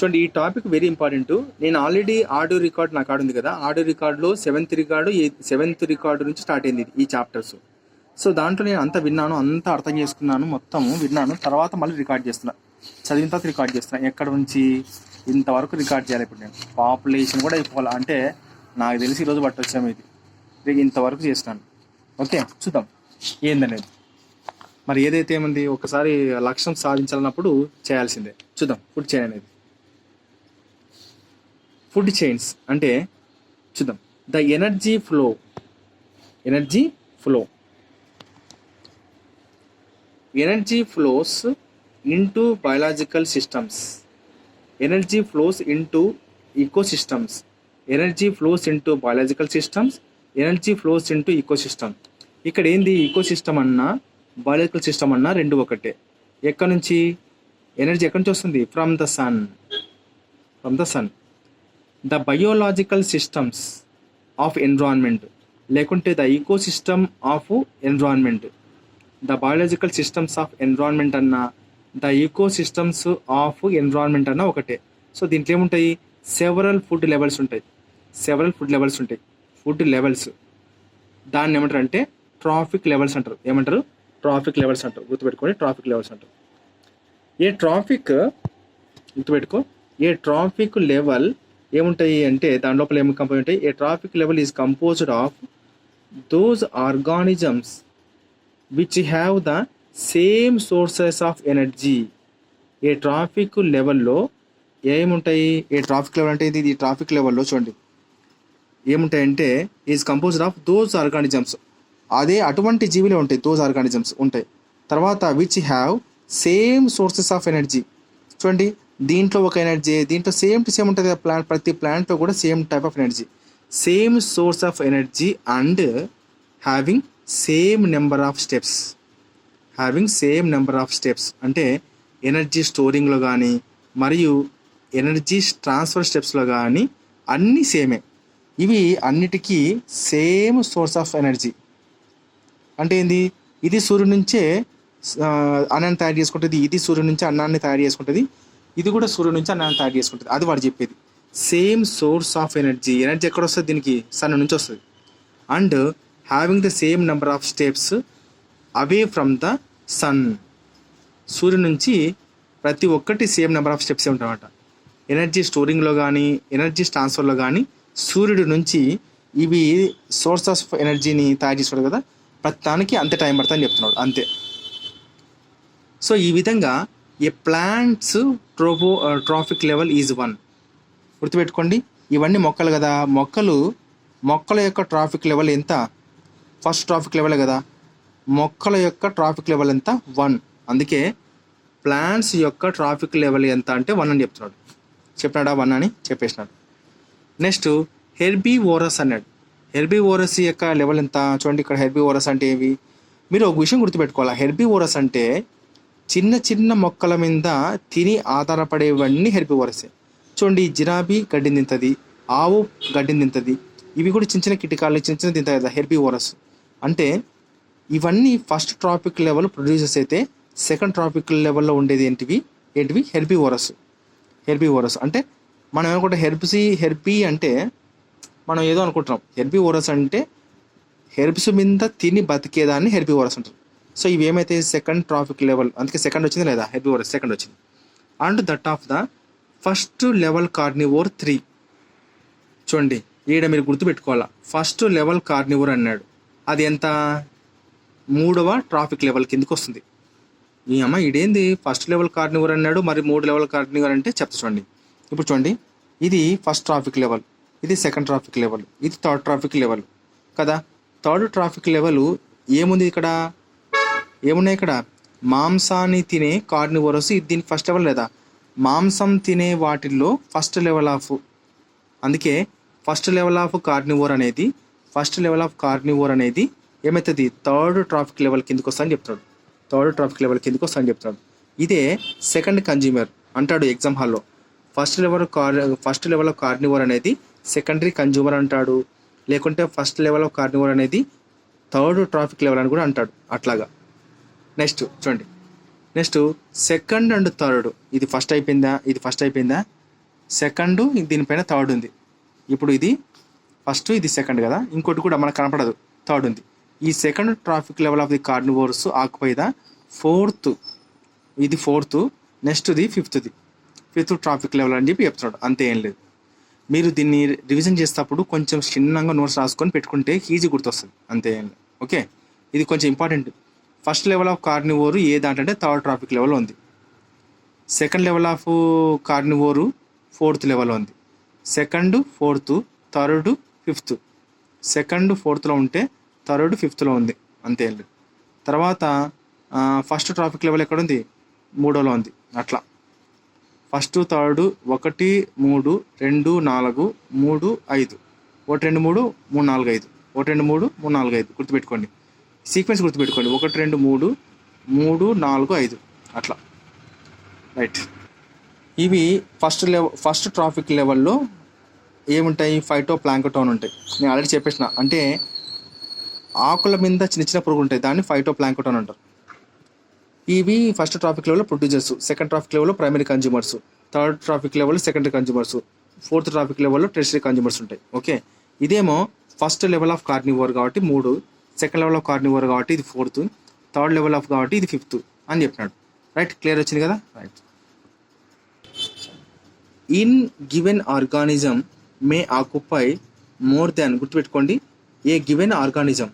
చూడండి, ఈ topic very important. నేను ఆల్రెడీ ఆడియో రికార్డ్ నాకు ఆడుంది కదా, ఆడియో రికార్డులో సెవెంత్ రికార్డు నుంచి స్టార్ట్ అయింది ఈ చాప్టర్స్. సో దాంట్లో నేను అంతా విన్నాను, అంతా అర్థం చేసుకున్నాను, మొత్తం విన్నాను. తర్వాత మళ్ళీ రికార్డ్ చేస్తున్నా, చదివిన తర్వాత రికార్డ్ చేస్తున్నా. ఎక్కడ నుంచి ఇంతవరకు రికార్డ్ చేయాలి. ఇప్పుడు నేను పాపులేషన్ కూడా అయిపోవాలి అంటే నాకు తెలిసి ఈరోజు బట్టి వచ్చాము. ఇది ఇంతవరకు చేస్తున్నాను. ఓకే, చూద్దాం ఏందనేది. మరి ఏదైతే ఏముంది, ఒకసారి లక్ష్యం సాధించాలన్నప్పుడు చేయాల్సిందే. చూద్దాం ఫుడ్ చైన్ అనేది. ఫుడ్ చైన్స్ అంటే చూద్దాం. The energy flow flows into biological systems, energy flows into ecosystems, energy flows into biological systems, energy flows into ecosystem. ఇక్కడ ఏంది, ఈకోసిస్టమ్ అన్నా బయాలజికల్ సిస్టమ్ అన్నా రెండు ఒకటే. ఎక్కడి నుంచి ఎనర్జీ ఎక్కడి నుంచి వస్తుంది? From the sun. The biological systems of environment, లేకుంటే the ecosystem of environment. The biological systems of environment అన్న, ద ఈకోసిస్టమ్స్ ఆఫ్ ఎన్విరాన్మెంట్ అన్న ఒకటే. సో దీంట్లో ఏముంటాయి? సెవరల్ ఫుడ్ లెవెల్స్ ఉంటాయి. ఫుడ్ లెవెల్స్ దాన్ని ఏమంటారు అంటే ట్రాఫిక్ లెవెల్స్ అంటారు. ట్రాఫిక్ లెవెల్స్ అంటారు. గుర్తుపెట్టుకోండి, ట్రాఫిక్ లెవెల్స్ అంటారు. ఏ ట్రాఫిక్ లెవెల్ ఏముంటాయి అంటే దాని లోపల ఏమి కంపోజ్ ఉంటాయి? A trophic level is composed of those organisms which have the same sources of energy. A trophic లెవెల్లో ఏముంటాయి? ఏ ట్రాఫిక్ లెవెల్ అంటే ఇది ట్రాఫిక్ లెవెల్లో చూడండి ఏముంటాయంటే is composed of those organisms, అదే అటువంటి జీవులే ఉంటాయి, దోస్ ఆర్గానిజమ్స్ ఉంటాయి. తర్వాత which have same sources of energy. చూడండి, దీంట్లో ఒక ఎనర్జీ, దీంట్లో సేమ్ టు సేమ్ ఉంటుంది. ప్రతి ప్లాంట్లో కూడా same type of energy, same source of energy and having same number of steps. అంటే ఎనర్జీ స్టోరింగ్లో కానీ మరియు ఎనర్జీ ట్రాన్స్ఫర్ స్టెప్స్లో కానీ అన్నీ సేమే. ఇవి అన్నిటికీ సేమ్ సోర్స్ ఆఫ్ ఎనర్జీ. అంటే ఏంది? ఇది సూర్యుడి నుంచే అన్నాన్ని తయారు చేసుకుంటుంది, ఇది సూర్యుడి నుంచి అన్నాన్ని తయారు చేసుకుంటుంది, ఇది కూడా సూర్యుడి నుంచి అన్నాన్ని తయారు చేసుకుంటుంది. అది వాడు చెప్పేది. సేమ్ సోర్స్ ఆఫ్ ఎనర్జీ ఎక్కడ వస్తుంది? దీనికి సన్ నుంచి వస్తుంది. And having the same number of steps away from the sun. సూర్యుడి నుంచి ప్రతి ఒక్కటి సేమ్ నెంబర్ ఆఫ్ స్టెప్స్ ఉంటాయన్నమాట. ఎనర్జీ స్టోరింగ్లో కానీ ఎనర్జీ ట్రాన్స్ఫర్లో కానీ సూర్యుడి నుంచి ఇవి సోర్స్ ఆఫ్ ఎనర్జీని తయారు చేసుకోడు కదా, ప్రతిదానికి అంతే టైం పడుతుందని చెప్తున్నాడు, అంతే. సో ఈ విధంగా ఏ ప్లాంట్స్ ట్రాఫిక్ లెవెల్ ఈజ్ 1. గుర్తుపెట్టుకోండి, ఇవన్నీ మొక్కలు కదా, మొక్కల యొక్క ట్రాఫిక్ లెవెల్ ఎంత? ఫస్ట్ ట్రాఫిక్ లెవెల్ కదా, మొక్కల యొక్క ట్రాఫిక్ లెవెల్ ఎంత? 1. అందుకే ప్లాంట్స్ యొక్క ట్రాఫిక్ లెవెల్ ఎంత అంటే 1 అని చెప్తున్నాడు. చెప్పినాడా? 1 అని చెప్పేసినాడు. నెక్స్ట్ హెర్బీవోరస్ అన్నాడు. హెర్బీవోరస్ యొక్క లెవెల్ ఎంత? చూడండి, ఇక్కడ హెర్బీవోరస్ అంటే ఏవి? మీరు ఒక విషయం గుర్తుపెట్టుకోవాలి. హెర్బీవోరస్ అంటే చిన్న చిన్న మొక్కల మీద తిని ఆధారపడేవన్నీ హెర్బీవోరసే. చూడండి, జిరాబీ గడ్డిని తింటుంది, ఆవు గడ్డిని తింటుంది, ఇవి కూడా చిన్న చిన్న కిటికాలు చిన్న చిన్న తింటాయి కదా, హెర్బీవోరస్ అంటే. ఇవన్నీ ఫస్ట్ ట్రాఫిక్ లెవెల్ ప్రొడ్యూసర్స్ అయితే సెకండ్ ట్రాఫిక్ లెవెల్లో ఉండేది ఏంటివి? హెర్బీవోరస్ అంటే మనం ఏమనుకుంటాం, హెర్బీ అంటే మనం ఏదో అనుకుంటున్నాం. హెర్బీవోరస్ అంటే హెర్బ్స్ మీద తిని బతికేదాన్ని హెర్బీవోరస్ అంటారు. సో ఇవి ఏమైతే సెకండ్ ట్రాఫిక్ లెవెల్, అందుకే సెకండ్ వచ్చింది లేదా, హెర్బీవోరస్ సెకండ్ వచ్చింది. And that of the first level carnivore 3. చూడండి, ఈడ మీరు గుర్తుపెట్టుకోవాలా, ఫస్ట్ లెవెల్ కార్నివోర్ అన్నాడు. అది ఎంత? 3వ ట్రాఫిక్ లెవెల్ కిందకి వస్తుంది. ఈ అమ్మ ఇదేంది ఫస్ట్ లెవెల్ కార్నివోర్ అన్నాడు, మరి 3 లెవెల్ కార్నివోర్ అంటే చెప్తా. చూడండి, ఇప్పుడు చూడండి, ఇది ఫస్ట్ ట్రాఫిక్ లెవెల్, ఇది సెకండ్ ట్రాఫిక్ లెవెల్, ఇది థర్డ్ ట్రాఫిక్ లెవెల్ కదా. థర్డ్ ట్రాఫిక్ లెవెల్ ఏముంది ఇక్కడ? ఏమున్నాయి ఇక్కడ? మాంసాన్ని తినే కార్నివోరస్, ఇది దీనికి ఫస్ట్ లెవెల్ లేదా? మాంసం తినే వాటిల్లో ఫస్ట్ లెవెల్ ఆఫ్, అందుకే ఫస్ట్ లెవెల్ ఆఫ్ కార్నివోర్ అనేది ఏమవుతుంది? థర్డ్ ట్రాఫిక్ లెవెల్ కిందకి వస్తుందని చెప్తాడు. ఇదే సెకండ్ కన్జ్యూమర్ అంటాడు ఎగ్జామ్ హాల్లో. ఫస్ట్ లెవెల్ ఆఫ్ కార్నివోర్ అనేది సెకండరీ కన్జ్యూమర్ అంటాడు, లేకుంటే ఫస్ట్ లెవెల్ ఆఫ్ కార్నివోర్ అనేది థర్డ్ ట్రాఫిక్ లెవెల్ అని కూడా అంటాడు. అట్లాగా నెక్స్ట్ సెకండ్ అండ్ థర్డ్, ఇది ఫస్ట్ అయిపోయిందా? సెకండ్, దీనిపైన థర్డ్ ఉంది. ఇప్పుడు ఇది ఫస్ట్, ఇది సెకండ్ కదా, ఇంకోటి కూడా మనకు కనపడదు, థర్డ్ ఉంది. ఈ second traffic level of the carnivores occupy the fourth, ఇది ఫోర్త్, నెక్స్ట్ది ఫిఫ్త్ ట్రాఫిక్ లెవెల్ అని చెప్పి చెప్తున్నాడు. అంతే, ఏం లేదు. మీరు దీన్ని రివిజన్ చేసేటప్పుడు కొంచెం చిన్నగా నోట్స్ రాసుకొని పెట్టుకుంటే ఈజీ గుర్తొస్తుంది. అంతే, ఏం లేదు. ఓకే, ఇది కొంచెం important. First level of carnivore ఏ దాంట్లో థర్డ్ ట్రాఫిక్ లెవెల్ ఉంది. Second level of carnivore fourth level ఉంది. Second, fourth, third, fifth. Second ఫోర్త్లో ఉంటే థర్డ్ ఫిఫ్త్లో ఉంది. అంతే, ఏం లేదు. తర్వాత ఫస్ట్ ట్రాఫిక్ లెవెల్ ఎక్కడ ఉంది? మూడోలో ఉంది. అట్లా ఫస్ట్, థర్డ్ 1, 3, 2, 4, 3, 5, 1, 2, 3, 3, 4, 5, 1, 2, 3, 3, 4, 5 గుర్తుపెట్టుకోండి. సీక్వెన్స్ గుర్తుపెట్టుకోండి. 1, 2, 3, 3, 4, 5 అట్లా. రైట్. ఇవి ఫస్ట్ ట్రాఫిక్ లెవెల్లో ఏముంటాయి? ఫైటో ప్లాంక్టోన్ ఉంటాయి. నేను ఆల్రెడీ చెప్పేసిన. అంటే ఆకుల మీద చిన్న చిన్న పురుగులు ఉంటాయి, దాన్ని ఫైటో ప్లాంక్టోన్ అంటారు. ఇవి ఫస్ట్ ట్రాఫిక్ లెవెల్లో ప్రొడ్యూసర్స్, సెకండ్ ట్రాఫిక్ లెవెల్లో ప్రైమరీ కన్జ్యూమర్స్, థర్డ్ ట్రాఫిక్ లెవెల్లో సెకండరీ కన్జ్యూమర్స్, ఫోర్త్ ట్రాఫిక్ లెవెల్లో టెర్షరీ కన్జ్యూమర్స్ ఉంటాయి. ఓకే, ఇదేమో ఫస్ట్ లెవెల్ ఆఫ్ కార్నివోర్ కాబట్టి 3, సెకండ్ లెవెల్ ఆఫ్ కార్నివోర్ కాబట్టి ఇది 4th, థర్డ్ లెవెల్ ఆఫ్ కాబట్టి ఇది 5th అని చెప్పినాడు. రైట్, క్లియర్ వచ్చింది కదా? Right. In given organism May occupy more దాన్, గుర్తుపెట్టుకోండి, ఏ గివెన్ ఆర్గానిజం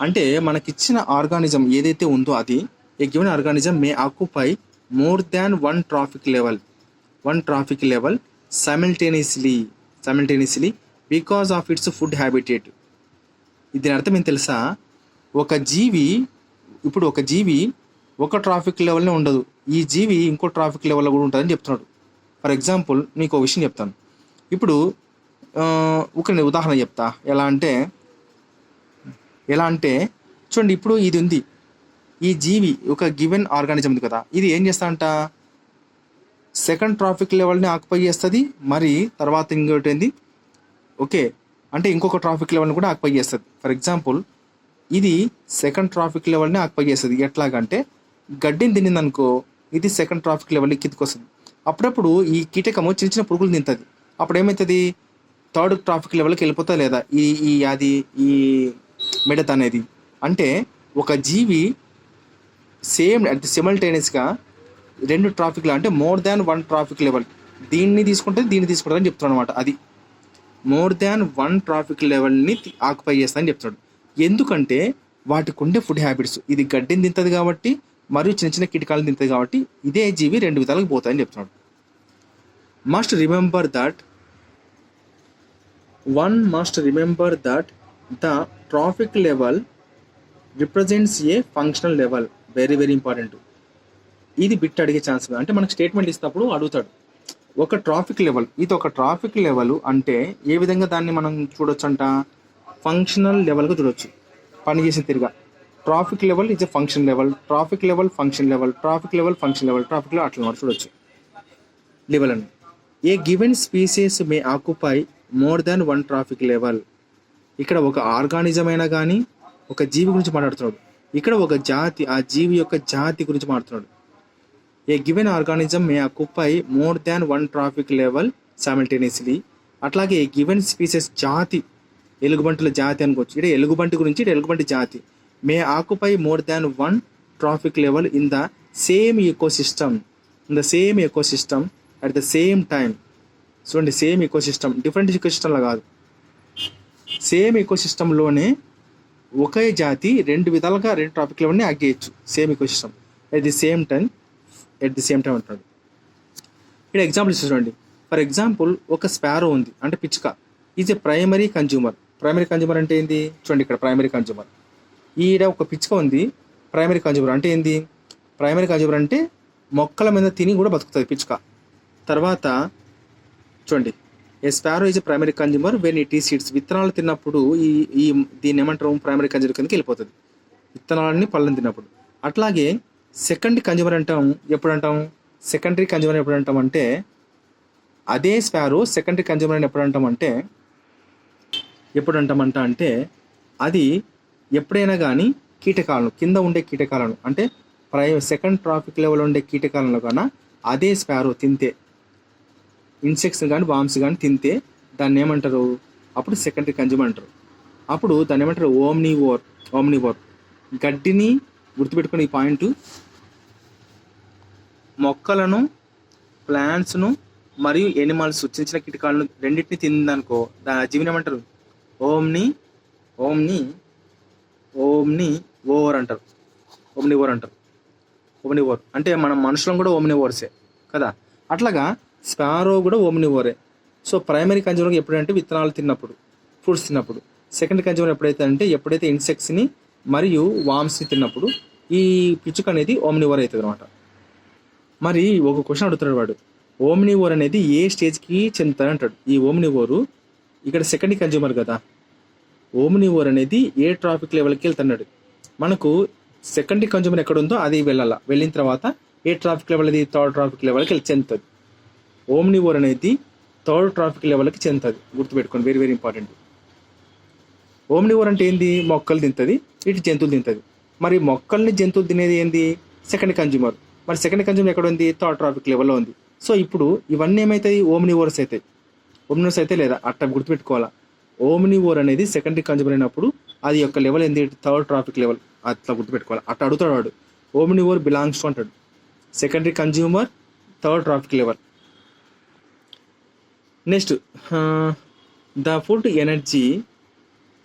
అంటే మనకిచ్చిన ఆర్గానిజం ఏదైతే ఉందో అది, a given organism May occupy more than one traffic level simultaneously because of it's food habitat. దీని అర్థం ఏం తెలుసా? ఒక జీవి ఒక ట్రాఫిక్ లెవెల్నే ఉండదు, ఈ జీవి ఇంకో ట్రాఫిక్ లెవెల్లో కూడా ఉంటుందని చెప్తున్నాడు. ఫర్ ఎగ్జాంపుల్ మీకు ఒక విషయం చెప్తాను. ఇప్పుడు ఒక ఉదాహరణ చెప్తా. ఎలా అంటే చూడండి, ఇప్పుడు ఇది ఉంది, ఈ జీవి ఒక గివెన్ ఆర్గానిజం ఉంది కదా, ఇది ఏం చేస్తాడంట? సెకండ్ ట్రాఫిక్ లెవెల్ని ఆక్యుపై చేస్తుంది, మరి తర్వాత ఇంకోటి ఏంది, ఓకే, అంటే ఇంకొక ట్రాఫిక్ లెవెల్ని కూడా ఆక్యుపై చేస్తుంది. ఫర్ ఎగ్జాంపుల్ ఇది సెకండ్ ట్రాఫిక్ లెవెల్ని ఆక్యుపై చేస్తుంది. ఎట్లాగంటే గడ్డిని తినిందనుకో, ఇది సెకండ్ ట్రాఫిక్ లెవెల్ని కిందకి వస్తుంది. అప్పుడప్పుడు ఈ కీటకము చిన్న చిన్న పురుగులు తింటుంది. అప్పుడు ఏమవుతుంది? థర్డ్ ట్రాఫిక్ లెవెల్కి వెళ్ళిపోతా లేదా ఈ మిడత అనేది. అంటే ఒక జీవి సేమ్ సిమల్టేనియస్గా 2 ట్రాఫిక్లు, అంటే మోర్ దాన్ 1 ట్రాఫిక్ లెవెల్, దీన్ని తీసుకుంటుందని చెప్తున్నాడు అనమాట. అది మోర్ దాన్ 1 ట్రాఫిక్ లెవెల్ని ఆక్యుపై చేస్తానని చెప్తాడు. ఎందుకంటే వాటికి ఉండే ఫుడ్ హ్యాబిట్స్, ఇది గడ్డిని తింటుంది కాబట్టి, మరియు చిన్న చిన్న కీటకాలను తింటుంది కాబట్టి, ఇదే జీవి 2 విధాలకు పోతాయని చెప్తున్నాడు. Must remember that the traffic level represents A functional level. Very very important. ఇది బిట్ అడిగే ఛాన్స్, అంటే మనకు స్టేట్మెంట్ ఇచ్చినప్పుడు అడుగుతాడు. ఒక ట్రాఫిక్ లెవెల్, ఇది ఒక ట్రాఫిక్ లెవెల్ అంటే ఏ విధంగా దాన్ని మనం చూడొచ్చు అంట? ఫంక్షనల్ లెవెల్గా చూడొచ్చు. పనిచేసే తిరిగా traffic level is a function level, traffic level function level, traffic level function level, traffic level అట్లా చూడొచ్చు లెవెల్ అని. A given species May occupy more than 1 trophic level. ఇక్కడ ఒక ఆర్గానిజం అయినా కానీ ఒక జీవి గురించి మాట్లాడుతున్నాడు. ఇక్కడ ఒక జాతి, ఆ జీవి యొక్క జాతి గురించి మాట్లాడుతున్నాడు. A given organism May occupy more than 1 trophic level simultaneously. అట్లాగే ఏ గివెన్ స్పీసెస్, జాతి, ఎలుగుబంటుల జాతి అనుకోవచ్చు. ఇక్కడ ఎలుగుబంటి గురించి, ఎలుగుబంటి జాతి may occupy more than 1 trophic level in the same ecosystem at the same time. చూడండి, సేమ్ ఎకోసిస్టమ్, డిఫరెంట్ ఎకోసిస్టంలో కాదు, సేమ్ ఎకోసిస్టంలోనే ఒకే జాతి 2 విధాలుగా 2 ట్రాఫిక్ లెవెల్ని ఆగేయచ్చు. Same ecosystem at the same time అంటాడు. ఇక్కడ ఎగ్జాంపుల్ చూడండి. ఫర్ ఎగ్జాంపుల్ ఒక స్పారో ఉంది, అంటే పిచ్చుక, is a primary consumer. Primary consumer అంటే ఏంది? చూడండి, ఇక్కడ ప్రైమరీ కన్జ్యూమర్, ఈడ ఒక పిచ్చుక ఉంది. ప్రైమరీ కన్జ్యూమర్ అంటే ఏంది? ప్రైమరీ కన్జ్యూమర్ అంటే మొక్కల మీద తిని కూడా బతుకుతుంది పిచ్చుక. తర్వాత చూడండి, a sparrow is a primary consumer when it eats seeds. విత్తనాలు తిన్నప్పుడు దీన్ని ఏమంటారు? ప్రైమరీ కన్జ్యూమర్ కిందకి వెళ్ళిపోతుంది, విత్తనాలని పళ్ళని తిన్నప్పుడు. అట్లాగే సెకండరీ కన్జ్యూమర్ అంటాం. ఎప్పుడు అంటాం? సెకండరీ కన్జ్యూమర్ ఎప్పుడు అంటాం అంటే, అదే స్పారో సెకండరీ కన్జ్యూమర్ అని ఎప్పుడు అంటామంట అంటే అది ఎప్పుడైనా కానీ కీటకాలను, కింద ఉండే కీటకాలను, అంటే సెకండ్ ట్రాఫిక్ లెవెల్ ఉండే కీటకాలను కన్నా అదే స్పారో తింటే, ఇన్సెక్ట్స్ కానీ వామ్స్ కానీ తింటే దాన్ని ఏమంటారు? అప్పుడు సెకండరీ కన్జ్యూమర్ అంటారు. అప్పుడు దాన్ని ఏమంటారు? ఓమ్నివోర్. గడ్డిని గుర్తుపెట్టుకుని ఈ పాయింట్, మొక్కలను, ప్లాంట్స్ను మరియు ఎనిమల్స్ చిన్న చిన్న కీటకాలను రెండింటిని తిందనుకో దాని జీవిని ఏమంటారు? ఓమ్ని ఓవర్ అంటారు. ఓమ్నివోర్ అంటే మనం మనుషులం కూడా ఓమ్నివోర్సే కదా. అట్లాగా స్పారో కూడా ఓమ్నివోరే. సో ప్రైమరీ కన్జ్యూమర్ ఎప్పుడంటే విత్తనాలు తిన్నప్పుడు, ఫ్రూట్స్ తిన్నప్పుడు. సెకండరీ కన్జ్యూమర్ ఎప్పుడైతే ఇన్సెక్ట్స్ని మరియు వామ్స్ని తిన్నప్పుడు ఈ పిచ్చుక అనేది ఓమ్నివోర్ అవుతుంది అనమాట. మరి ఒక క్వశ్చన్ అడుగుతాడు వాడు, ఓమ్నివోర్ అనేది ఏ స్టేజ్కి చెందుతాడు అంటాడు. ఈ ఓమ్నివోరు ఇక్కడ సెకండరీ కన్జ్యూమర్ కదా. ఓమ్నివోర్ అనేది ఏ ట్రాఫిక్ లెవెల్కి వెళ్తున్నాడు? మనకు సెకండరీ కన్జ్యూమర్ ఎక్కడ ఉందో అది వెళ్ళిన తర్వాత ఏ ట్రాఫిక్ లెవెల్, అది థర్డ్ ట్రాఫిక్ లెవెల్కి చెందుతుంది. ఓమ్నివోర్ అనేది థర్డ్ ట్రాఫిక్ లెవెల్కి చెందుతుంది, గుర్తుపెట్టుకోండి. Very very important. ఓమ్నివోర్ అంటే ఏంది? మొక్కలు తింటుంది, ఇటు జంతువులు తింటుంది. మరి మొక్కల్ని జంతువులు తినేది ఏంది? Second consumer. మరి సెకండ్ కన్జ్యూమర్ ఎక్కడ ఉంది? థర్డ్ ట్రాఫిక్ లెవెల్లో ఉంది. సో ఇప్పుడు ఇవన్నీ ఏమవుతాయి? ఓమ్నివోర్స్ అవుతాయి. ఓమ్నివోర్స్ అయితే లేదా అట్లా గుర్తుపెట్టుకోవాలా. ఓమ్నివోర్ అనేది సెకండరీ కన్జ్యూమర్ అయినప్పుడు అది యొక్క లెవెల్ ఏంది? Third trophic level. అట్లా గుర్తుపెట్టుకోవాలి. అట్లా అడుగుతాడు వాడు. ఓమ్నివోర్ బిలాంగ్స్ టు అంటాడు. Secondary consumer, third trophic level. Next, the food energy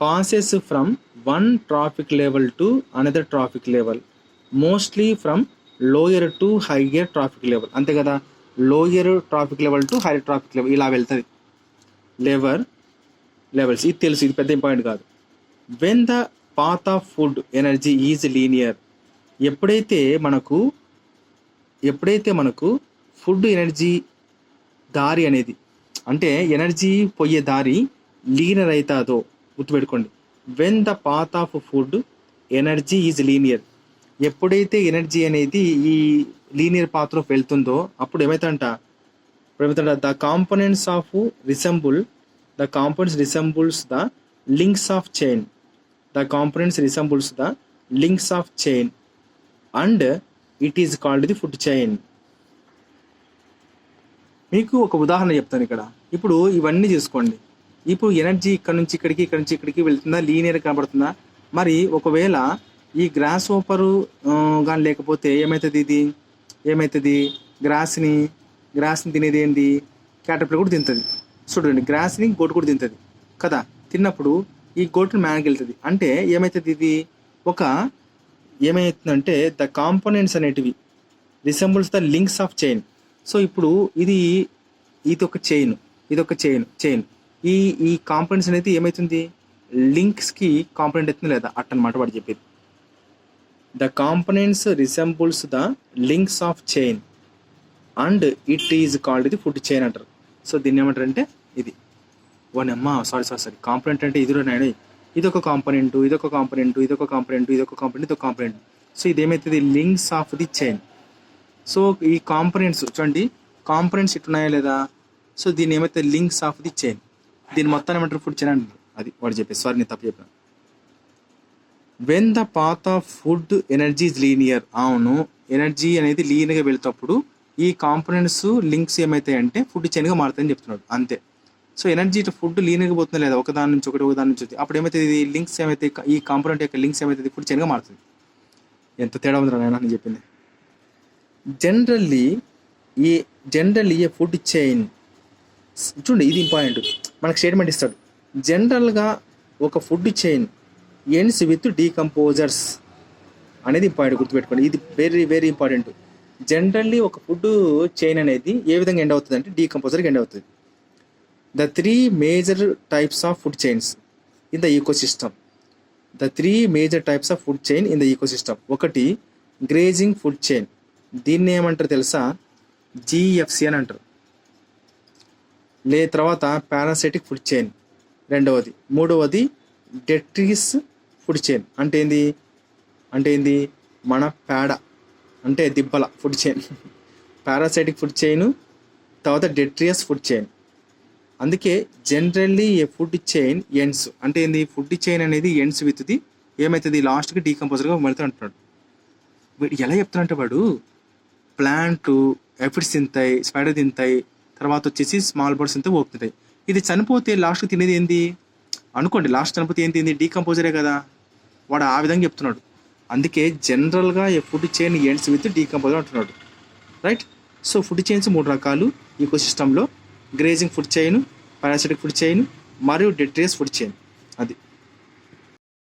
passes from one traffic level to another traffic level, mostly from lower to higher traffic level. అంతే కదా, lower traffic level to hire traffic level ఇలా వెళ్తుంది. Levels ఇది తెలుసు, ఇది పెద్ద important కాదు. When the path of food energy is linear, ఎప్పుడైతే మనకు ఫుడ్ ఎనర్జీ దారి అనేది అంటే ఎనర్జీ పోయే దారి లీనియర్ అవుతుందో గుర్తుపెట్టుకోండి. When the path of food energy is linear, ఎప్పుడైతే ఎనర్జీ అనేది ఈ లీనియర్ పాత్లో వెళ్తుందో అప్పుడు ఏమవుతుందంట? The components resembles the links of chain. And it is called the food chain. మీకు ఒక ఉదాహరణ చెప్తాను ఇక్కడ. ఇప్పుడు ఇవన్నీ చూసుకోండి. ఇప్పుడు ఎనర్జీ ఇక్కడ నుంచి ఇక్కడికి వెళ్తుందా? లీనియర్ కనబడుతుందా? మరి ఒకవేళ ఈ గ్రాస్ ఓపరు కానీ లేకపోతే ఏమవుతుంది? గ్రాస్ని తినేది ఏంటి? క్యాటర్పిల్లర్ కూడా తింటుంది. చూడండి, గ్రాస్ని గోటు కూడా తింటుంది కదా. తిన్నప్పుడు ఈ గోటు మ్యాన్కి వెళ్తుంది. అంటే ఏమవుతుంది? ఏమవుతుందంటే ద కాంపోనెంట్స్ అనేటివి resembles the links of chain. So ఇప్పుడు ఇదొక చైన్. ఈ కాంపోనెంట్స్ అనేది ఏమవుతుంది? లింక్స్కి కాంపోనెంట్ అవుతుంది లేదా అట్టనమాట వాడు చెప్పేది. The components resembles the links of chain and it is called the food chain అంటారు. సో దీన్ని ఏమంటారు అంటే ఇది సారీ కాంపోనెంట్ అంటే ఇదొక కాంపోనెంట్. సో ఇదేమవుతుంది? Links of the chain. So ఈ కాంపోనెంట్స్ చూడండి, కాంపోనెంట్స్ ఇట్టున్నాయా లేదా? సో దీన్ని ఏమైతే లింక్స్ ఆఫ్ ది చైన్, దీని మొత్తాన్ని ఏమంటారు? ఫుడ్ చైన్ అంటారు. అది వాడు చెప్పేసి, సారీ నేను తప్పు చెప్పాను. When the path of food energy is linear, అవును, ఎనర్జీ అనేది లీనియర్గా వెళ్తేప్పుడు ఈ కాంపోనెంట్స్ లింక్స్ ఏమవుతాయి అంటే ఫుడ్ చైన్గా మారుతాయని చెప్తున్నాడు. అంతే. సో ఎనర్జీ ఫుడ్ లీనియర్గా పోతుందా లేదా? ఒకదాని నుంచి అప్పుడు ఏమవుతుంది? లింక్స్ ఏమైతే ఈ కాంపోనెంట్ యొక్క లింక్స్ ఏమవుతుంది? ఫుడ్ చైన్గా మారుతుంది. ఎంత తేడా ఉందిరా నాయన అని చెప్పింది. జనరల్లీ ఏ ఫుడ్ చైన్, చూడండి ఇది ఇంపార్టెంట్, మనకు స్టేట్మెంట్ ఇస్తాడు. జనరల్గా ఒక food chain ends with decomposers అనేది ఇంపార్టెంట్, గుర్తుపెట్టుకోండి. ఇది వెరీ వెరీ ఇంపార్టెంట్. జనరల్లీ ఒక ఫుడ్ చైన్ అనేది ఏ విధంగా ఎండ్ అవుతుంది అంటే డీకంపోజర్కి ఎండ్ అవుతుంది. The 3 major types of food chains in the ecosystem. ఒకటి గ్రేజింగ్ ఫుడ్ చైన్, దీన్ని ఏమంటారు తెలుసా? GFC అని అంటారు. తర్వాత పారాసైటిక్ ఫుడ్ చైన్ రెండవది. మూడవది డెట్రిటియస్ ఫుడ్ చైన్. అంటే ఏంది? మన పేడ అంటే దిబ్బల food chain. Parasitic food chain, తర్వాత డెట్రిటియస్ ఫుడ్ చైన్. అందుకే generally a food chain ends అంటే ఏంది? ఫుడ్ చైన్ అనేది ఎండ్స్ విత్ది ఏమవుతుంది? లాస్ట్కి డీకంపోజర్గా వెళ్తాడు అంటున్నాడు. ఎలా చెప్తాడంటే వాడు, ప్లాంట్ ఎఫిడ్స్ తింటాయి, స్పైడర్ తింటాయి, తర్వాత వచ్చేసి స్మాల్ బర్డ్స్ అంతా పోతుంటాయి. ఇది చనిపోతే లాస్ట్కి తినేది ఏంది అనుకోండి, లాస్ట్ చనిపోతే ఏం తింది, డీకంపోజరే కదా. వాడు ఆ విధంగా చెప్తున్నాడు. అందుకే జనరల్గా a food chain ends with decomposer అంటున్నాడు, రైట్. సో ఫుడ్ చైన్స్ 3 రకాలు ఈకోసిస్టంలో: grazing food chain, parasitic food chain మరియు డెట్రియస్ ఫుడ్ చైన్. అది